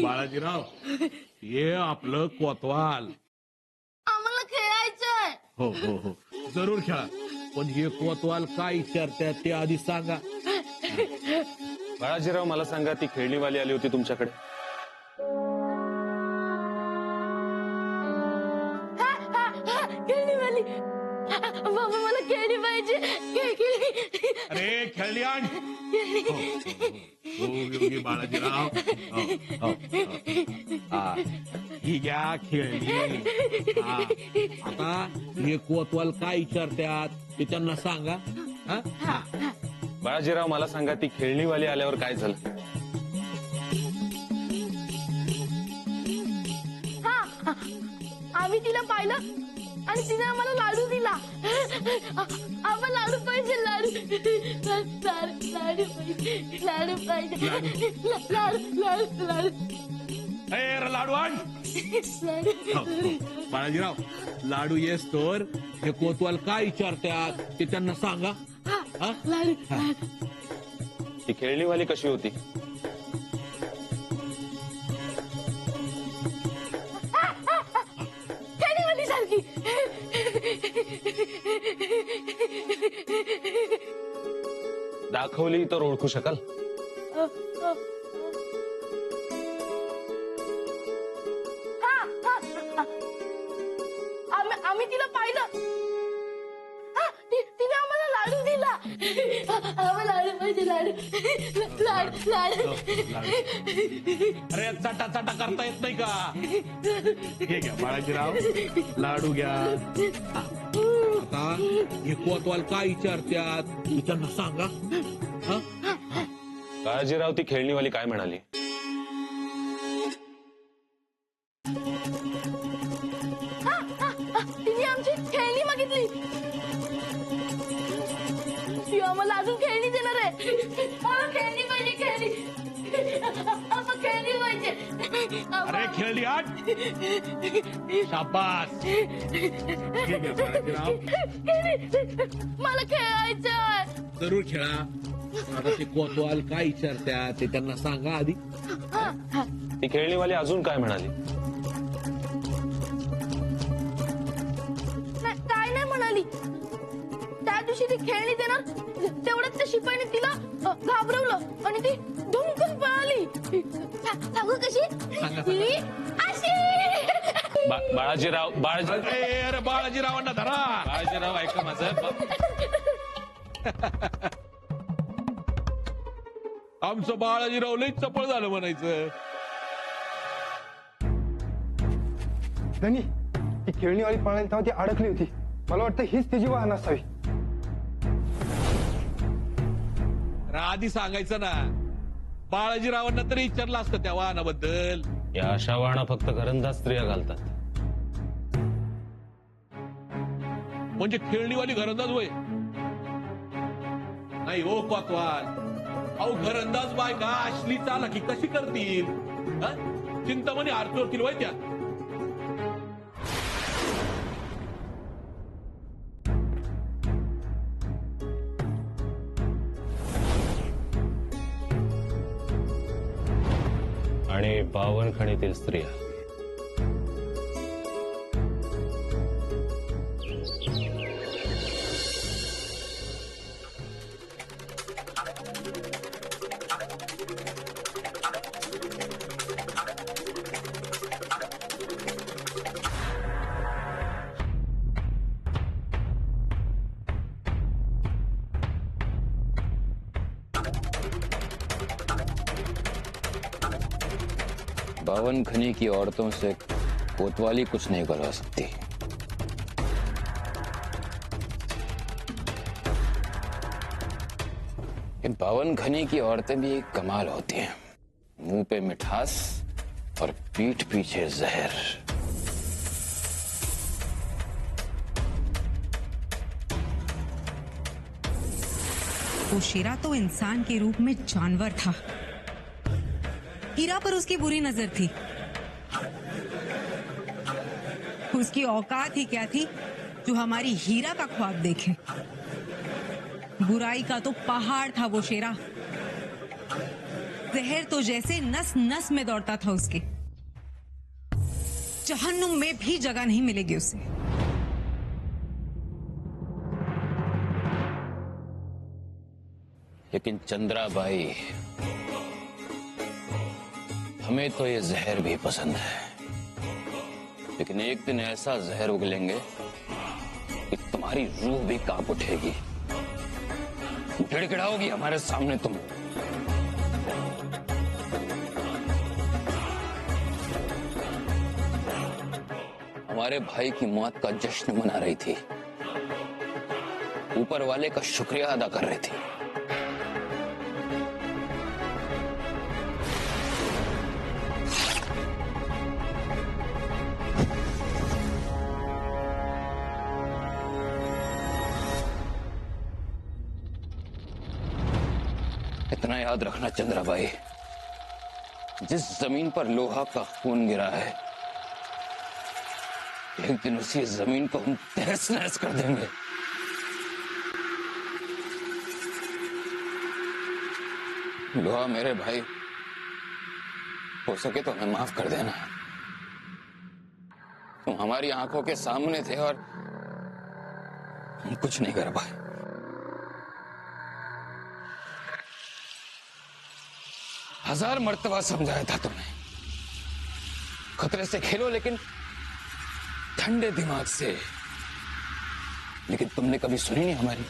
बाळाजीराव, हे आपलं कोतवाल. आम्हाला खेळायचंय. हो हो हो, जरूर खेळा. पण हे कोतवाल काय विचारतात ते आधी सांगा. बाळाजीराव, मला सांगा, ती खेळणीवाली आली होती तुमच्याकडे? खेळणीवाली. बाबा मला खेळणी पाहिजे. अरे खेळणी आण. हो, हो, हो, योगी बाळाजीराव. हो, हो, हो. हा, ही घ्या खेळणी. हा, आता हे कोतवाल काय विचारतात ते त्यांना सांगा. हा? बाळाजीराव, मला सांगा, ती खेळणीवाली आल्यावर काय झालं? आम्ही तिला पाहिलं आणि तिने आम्हाला लाडू दिला. आम्हाला लाडू पाहिजे. लाडू लाडू लाडू पाहिजे. लाडू पाहिजे. लाडू लाडू लाडू ए, लाडू आण. लाडू. हो, हो. बाळाजीराव, लाडू येस तर हे कोतवाल काय विचारतात ते त्यांना सांगा. हा? लाडू हा. लाडू. ती खेळणीवाली कशी होती? खेळणीवाली सारखी. दाखवली तर ओळखू शकाल? आम्ही तिला पाहिलं. तिने आम्हाला लाडू दिला. आम्हाला लाडू पाहिजे. लाडू लाडू लाडू. अरे चाटा चाटा करता येत नाही का? हे घ्या बाळाजीराव, लाडू घ्या. आता हे कोतवाल काय विचारतात ते त्यांना सांगा. हा? बाळाजीराव, ती खेळणीवाली काय म्हणाली? तिने आमची खेळणी मागितली. ती आम्हाला अजून खेळणी देणार आहे. आम्हाला खेळणी पाहिजे. खेळणी. आम्हाला खेळणी पाहिजे. अरे खेळणी आण. शाबास. हे घ्या बाळाजीराव, मला खेळायचंय. जरूर खेळा. आता ते कोतवाल काय विचारतात ते त्यांना सांगा आधी. ती खेळणीवाली अजून काय म्हणाली? काय नाही म्हणाली. त्या दिवशी ती खेळणी देणार तेवढ्यात त्या शिपाईने तिला घाबरवलं आणि ती धुमकन पळाली. सांगू कशी? ती अशी. बाळाजीराव, अरे बाळाजीरावांना धरा. बाळाजीराव, ऐका माझं. आमचं बाळाजीराव लई चपळ झालं म्हणायचं. धनी, ती खेळणीवाली पळाली तेव्हा ती अडकली होती. मला वाटतं हीच तिची वाहन असावी. आधी सांगायचं ना. बाळाजीरावांना तरी विचारलं असतं त्या वाहनाबद्दल. या अशा वाहना फक्त घरंदाज स्त्रिया घालतात. म्हणजे खेळणीवाली घरंदाज होय? नाही हो कोतवाल. अहो, घरंदाज बायका असली चालाकी कशी करतील? हा? चिंतामणी आरती होय त्या. आणि बावनखणीतील स्त्रिया. बावनखनी की औरतों से कोतवाली कुछ नहीं करवा सकती। ये बावनखनी की औरतें भी एक कमाल होती हैं। मुंह पे मिठास और पीठ पीछे जहर। वो शेरा तो इंसान के रूप में जानवर था। हीरा पर उसकी बुरी नजर थी। उसकी औकात ही क्या थी जो हमारी हीरा का ख्वाब देखे। बुराई का तो पहाड़ था वो शेरा। जहर तो जैसे नस नस में दौड़ता था उसके। जहन्नुम में भी जगह नहीं मिलेगी उसे। लेकिन चंद्राबाई, हमें तो ये जहर भी पसंद है, लेकिन एक दिन ऐसा जहर उगलेंगे कि तुम्हारी रूह भी कांप उठेगी, गिड़गिड़ाओगी हमारे सामने तुम। हमारे भाई की मौत का जश्न मना रही थी, ऊपर वाले का शुक्रिया अदा कर रही थी। इतना याद रखना चंद्राबाई, जिस जमीन पर लोहा का खून गिरा है, एक दिन उसी जमीन को हम तहस नहस कर देंगे। लोहा मेरे भाई, हो सके तो हमें माफ कर देना। तुम हमारी आंखों के सामने थे और हम कुछ नहीं कर पाए। हजार मर्तबा समझाया था तुम्हें, खतरे से खेलो लेकिन ठंडे दिमाग से, लेकिन तुमने कभी सुनी नहीं हमारी।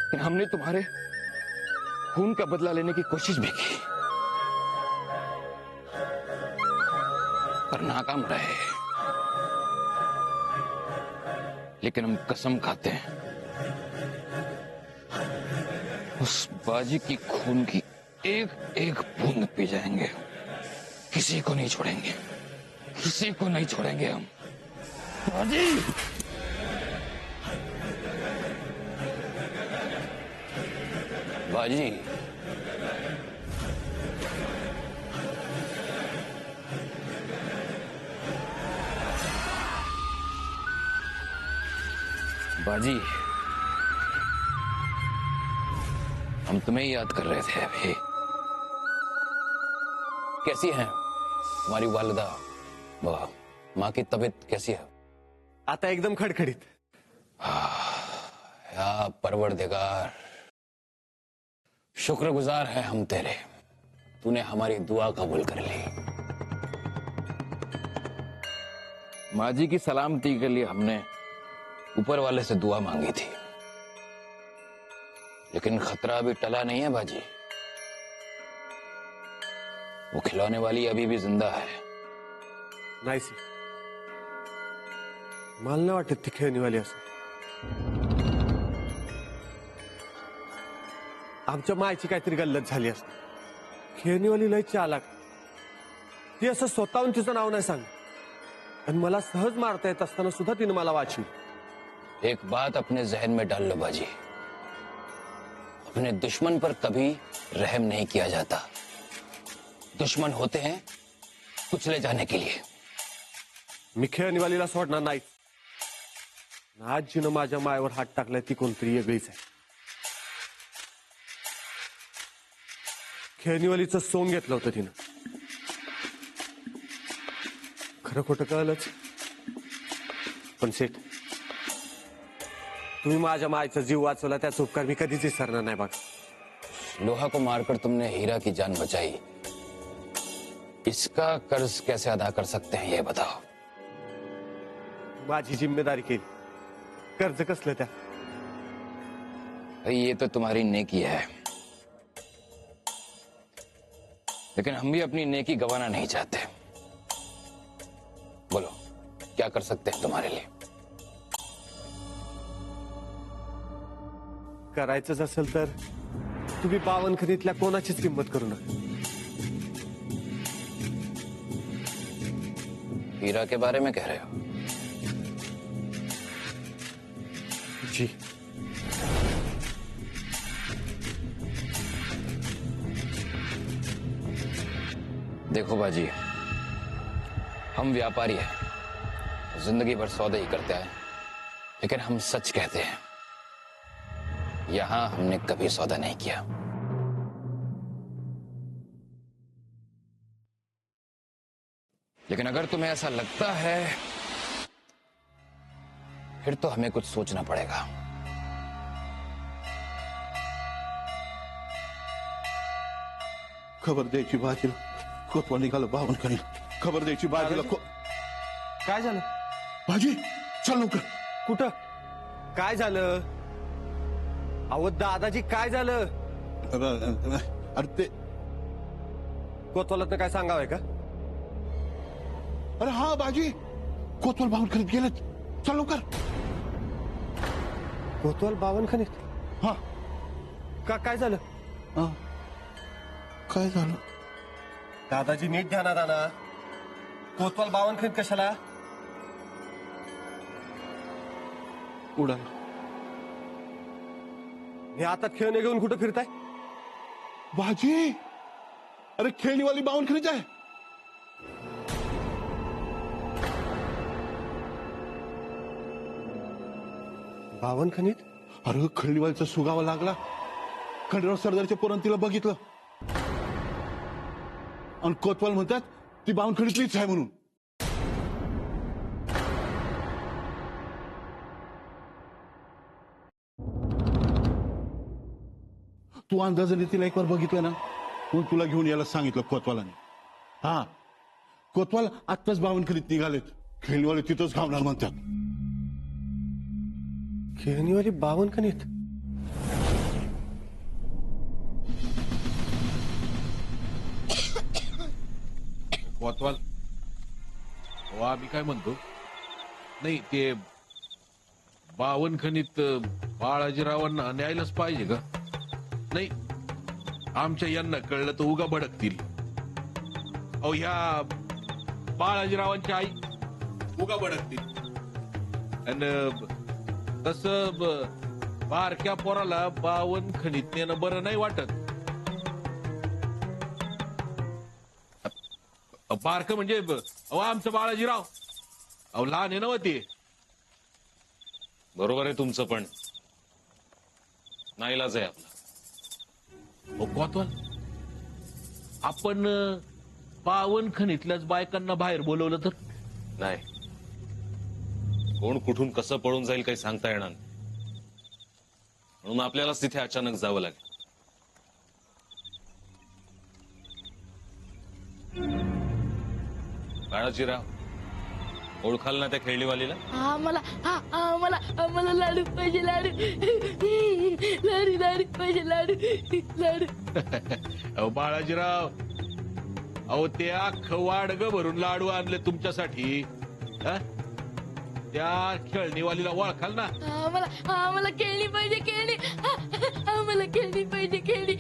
लेकिन हमने तुम्हारे खून का बदला लेने की कोशिश भी की, पर नाकाम रहे। लेकिन हम कसम खाते हैं, उस बाजी की खून की एक एक बूंद पी जाएंगे, किसी को नहीं छोड़ेंगे, किसी को नहीं छोड़ेंगे हम। बाजी, बाजी, बाजी, हम तुम्हें ही याद कर रहे थे अभी। कैसी है तुम्हारी वालिदा? माँ की तबीयत कैसी है? आता एकदम खडखडीत। या परवरदिगार, शुक्रगुजार है हम तेरे, तूने हमारी दुआ कबूल कर ली। माँ जी की सलामती के लिए हमने ऊपर वाले से दुआ मांगी थी, लेकिन खतरा अभी टला नहीं है बाजी। वो खिलौने वाली अभी भी जिंदा है। नाही सी, मला नाही वाटत ती खेळणीवाली असं। आमच्या मायची काहीतरी गल्लत झाली असते। खेळणीवाली लय चालाक, ती असं स्वतःहून तिचं नाव नाही सांग, आणि मला सहज मारता येत असताना सुद्धा तिने मला वाचली। एक बात अपने जहन में डाल लो बाजी, अपने दुश्मन पर कभी रहम नहीं किया जाता। दुश्मन होते हैं कुचले जाने के लिए। मी खेळणीवालीला सोडणार नाही। आज जिनं माझ्या मायेवर हात टाकलाय ती कोणतरी वेगळीच आहे। खेळणीवालीचं सोंग घेतलं होतं तिनं। खरं खोटं कळलंच, पण सेठ, तुम्ही माझ्या मायचा जीव वाचवला, त्याचा उपकार मी कधीच विसरणार नाही बघ। लोहा को मारकर तुमने हीरा की जान बचाई, इसका कर्ज कैसे अदा कर सकते हैं ये बताओ। माझी जिम्मेदारी केली, कर्ज कसलं त्या? ये तो तुम्हारी नेकी है, लेकिन हम भी अपनी नेकी गंवाना नहीं चाहते। बोलो क्या कर सकते हैं तुम्हारे लिए? करायचंच असेल तर तुम्ही बावनखणीतल्या कोणाचीच किंमत करू नका। हीरा के बारे में कह रहे हो? जी, देखो बाजी, हम व्यापारी हैं, जिंदगी भर सौदे ही करते आए, लेकिन हम सच कहते हैं। यहां हमने कभी सौदा नहीं किया। लेकिन अगर तुम्हें ऐसा लगता है फिर तो हमें कुछ सोचना पड़ेगा। खबर द्यायची बाजीला, कोतवाल निघालं बावनकडे. खबर द्यायची बाजीला. काय झालं? बाजी चल लवकर. कुठं? काय झालं? अहो दादाजी काय झालं? अरे ते कोतवालात काय सांगावंय का? अरे हा बाजी, कोतवाल बावनकडे गेलेत. चल लवकर. कोतवाल बावनखणीत? हा काय झालं? हा. काय झालं? दादाजी नीट ध्यानात आणा. कोतवाल बावनखणीत कशाला? उडाला. हे हातात खेळणे घेऊन कुठं फिरताय? बाजी, अरे खेळणीवाली बावनखणीच आहे. बावनखणीत? अरे खेळणीवालीचा सुगावा लागला. खंडराव सरदारच्या पोरांनी तिला बघितलं आणि कोतवाल म्हणतात ती बावनखणीतलीच आहे म्हणून. तू अंदाजाने तिला एक बार बघितलं ना, म्हणून तुला घेऊन यायला सांगितलं कोतवालाने. हा, कोतवाल आत्ताच बावनखणीत निघालेत. खेळणीवाले तिथंच घावणार म्हणतात. खेळणीवाली बावनखणीत? कोतवाल हो, आम्ही काय म्हणतो, नाही ते बावनखणीत बाळाजीरावांना न्यायलाच पाहिजे का? नाही, आमच्या यांना कळलं तर उगा भडकतील. अहो ह्या बाळाजीरावांची आई उगा भडकतील. आणि तसं बारक्या पोराला बावनखणीत नेणं बरं नाही वाटत. बारक म्हणजे अहो आमचं बाळाजीराव, अहो लहान आहे ना ते. बरोबर आहे तुमचं, पण नाईलाज आहे आपला. हो कोतवाल, आपण बावनखणीतल्याच बायकांना बाहेर बोलवलं तर? नाही, कोण कुठून कसं पळून जाईल काही सांगता येणार नाही. म्हणून आपल्यालाच तिथे अचानक जावं लागेल. बाळाजीराव, ओळखाल ना त्या खेळणीवालीला? मला लाडू पाहिजे. लाडू लाडू लाडू पाहिजे. लाडू लाडू. अहो बाळाजीराव, अहो ते अख्खं वाडग भरून लाडू आणले तुमच्यासाठी. हा? त्या खेळणीवालीला ओळखाल ना? मला खेळणी पाहिजे. खेळणी. मला खेळणी पाहिजे. खेळणी.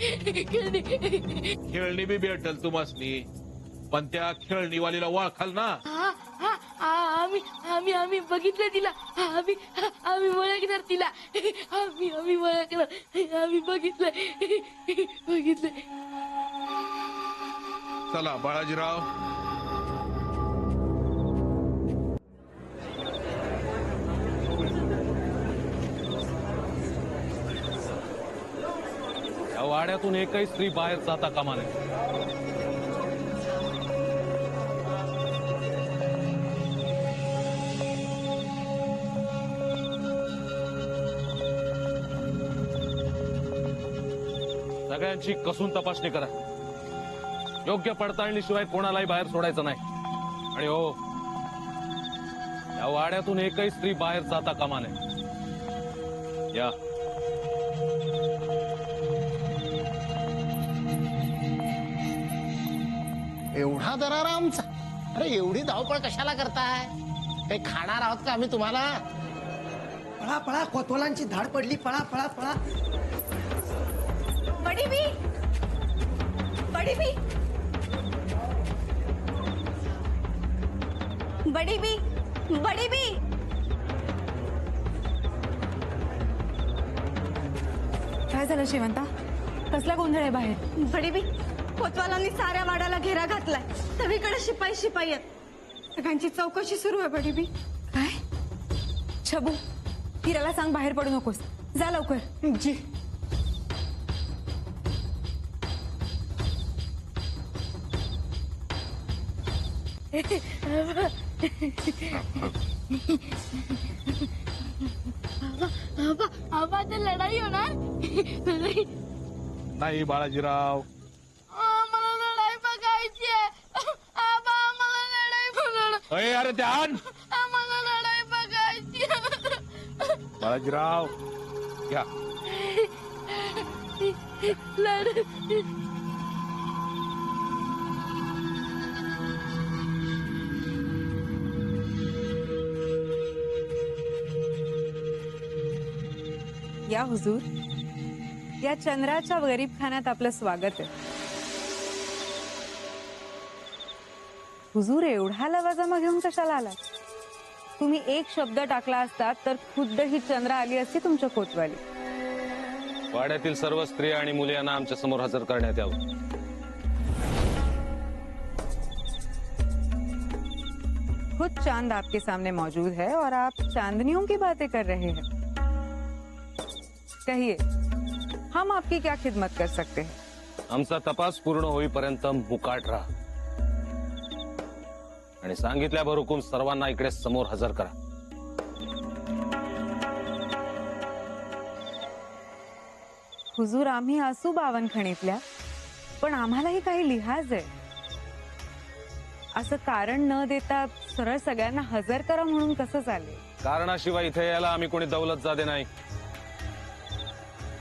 खेळणी बी भेटल तुम्हासनी, पण त्या खेळणीवालीला ओळखाल ना? आम्ही बघितलं तिला. आम्ही ओळखणार तिला. आम्ही ओळखणार. आम्ही बघितलंय. चला बाळाजीराव. या वाड्यातून एकही स्त्री बाहेर जाता कामा नये. सगळ्यांची कसून तपासणी करा. योग्य पडताळणीशिवाय कोणालाही बाहेर सोडायचं नाही. आणि हो, या वाड्यातून एकही स्त्री बाहेर जाता कामा नये. या. एवढा दरारा आमचा? अरे एवढी धावपळ कशाला करताय? काही खाणार आहोत का आम्ही तुम्हाला? पळा पळा, कोतवालांची धाड पडली. पळा पळा पळा. बडी बी. काय झालं शेवंता? कसला गोंधळ आहे बाहेर? बडी कोतवालांनी साऱ्या वाड्याला घेरा घातलाय. सगळीकडे शिपाई आहेत. सगळ्यांची चौकशी सुरू आहे. बडीबी काय? छबू, हिराला सांग बाहेर पडू नकोस. जा लवकर. जी आबा ते लढाई होणार लढाई नाही बाळाजीराव, मला लढाई बघायची आहे आबा मला लढाई बघणार अरे अरे ध्यान. मला लढाई बघायची बाळाजीराव घ्या. लढ या हुजूर, या चंद्राच्या गरीब खान्यात आपलं स्वागत आहे. हुजूर, एवढा लवाजमा घेऊन कशाला आला? तुम्ही एक शब्द टाकला असतात तर खुद्द ही चंद्र आली असती तुमच्या कोतवाली. वाड्यातील सर्व स्त्रिया आणि मुली यांना आमच्या समोर हजर करण्यात यावं. खुद चांद आपके सामने मौजूद है और आप चांदनियों की बातें कर रहे हैं. कहिए, हम आपकी क्या खिदमत कर सकते हैं? आमचा तपास पूर्ण होईपर्यंत मुकाट राहा आणि सांगितल्यावर हुकूम सर्वांना इकडे समोर हजर करा. हुजूर, आम्ही असू बावनखणीतल्या, पण आम्हालाही काही लिहाज आहे. असं कारण न देता सरळ सगळ्यांना हजर करा म्हणून कसं चालेल? कारणाशिवाय इथे यायला आम्ही कोणी दौलत जादे नाही.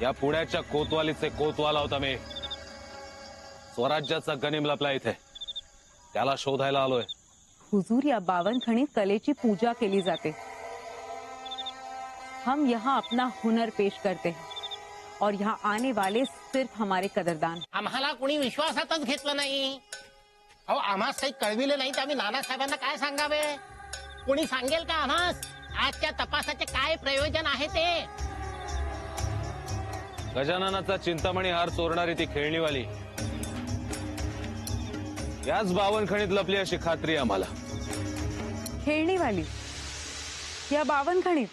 या पुण्याच्या कोतवालीचे कोतवाल आहोत आम्ही. स्वराज्याचा गनिम लपला इथे, त्याला शोधायला आलोय. हुजूर, या बावनखणीत कलेची पूजा केली जाते. हम यहाँ अपना हुनर पेश करते हैं और यहाँ आने वाले सिर्फ हमारे कदरदान. आम्हाला कोणी विश्वासातच घेतलं नाही. अहो, आम्हास काही कळविलं नाही तर आम्ही नानासाहेबांना काय सांगावे? कोणी सांगेल का आम्हास आजच्या तपासाचे काय प्रयोजन आहे ते? गजाननाचा चिंतामणी हार चोरणारी ती खेळणीवाली याच बावनखणीत लपली अशी खात्री आम्हाला. खेळणीवाली या बावनखणीत?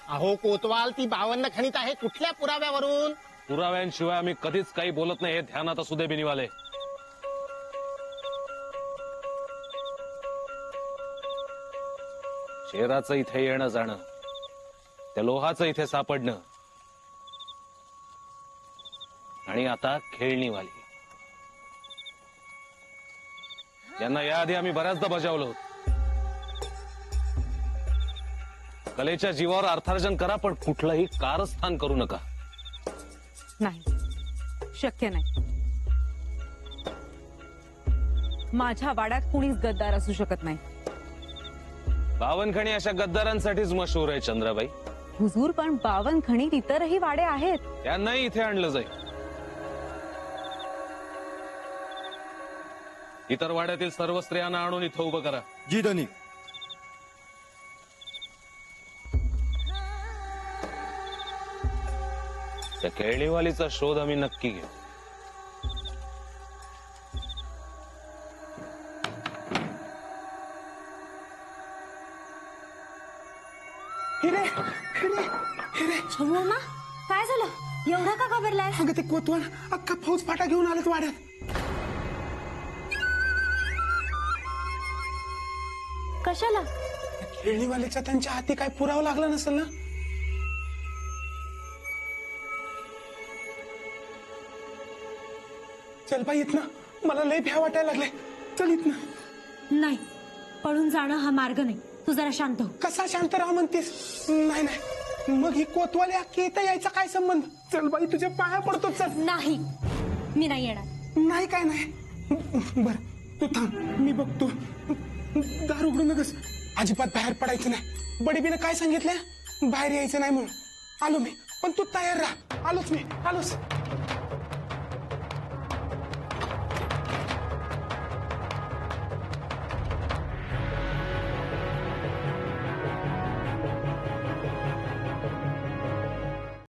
अहो कोतवाल, ती 52 खणीत आहे. कुठल्या पुराव्यावरून? पुराव्यांशिवाय आम्ही कधीच काही बोलत नाही, हे ध्यानात असू दे बिनीवाले. शेराचं इथे येणं जाणं, त्या लोहाचं इथे सापडणं, आणि आता खेळणीवाली, यांना याआधी आम्ही बऱ्याचदा बजावलं होतं. कलेच्या जीवावर अर्थार्जन करा, पण कुठलंही कारस्थान करू नका. नाही, शक्य नाही. माझ्या वाड्यात कुणीच गद्दार असू शकत नाही. बावनखणी अशा गद्दारांसाठीच मशहूर आहे चंद्राबाई. हुजूर, पण बावनखणीत इतरही वाडे आहेत. त्यांनाही इथे आणलं जाईल. इतर वाड्यातील सर्व स्त्रियांना आणून इथं उभं करा. जी धनी. त्या खेळणीवालीचा शोध आम्ही नक्की घेऊ. मामा, काय झालं? एवढा का घाबरलाय? अगं ते कोतवाल अख्खा फौज फाटा घेऊन आलेत वाड्यात. कशाला? खेळणीवाल्याच्या त्यांच्या हाती काय पुरावा लागला नसेल ना? चल बाई इथनं, मला लय भ्या वाटायला लागले. चल इथनं. नाही, पळून जाणं हा मार्ग नाही. तू जरा शांत हो. कसा शांत राहा म्हणतेस? नाही नाही, मग ही कोतवाली अख्खी इथं यायचा काय संबंध? चल बाई, तुझ्या पाया पडतो. चल. नाही, मी नाही येणार. नाही काय नाही. बर, तू थांब, मी बघतो. दार उघडू नकस. अजिबात बाहेर पडायचं नाही. बडीबीनं काय सांगितलं? बाहेर यायचं नाही म्हणून. आलो मी, पण तू तयार राहा. आलोच मी, आलोच.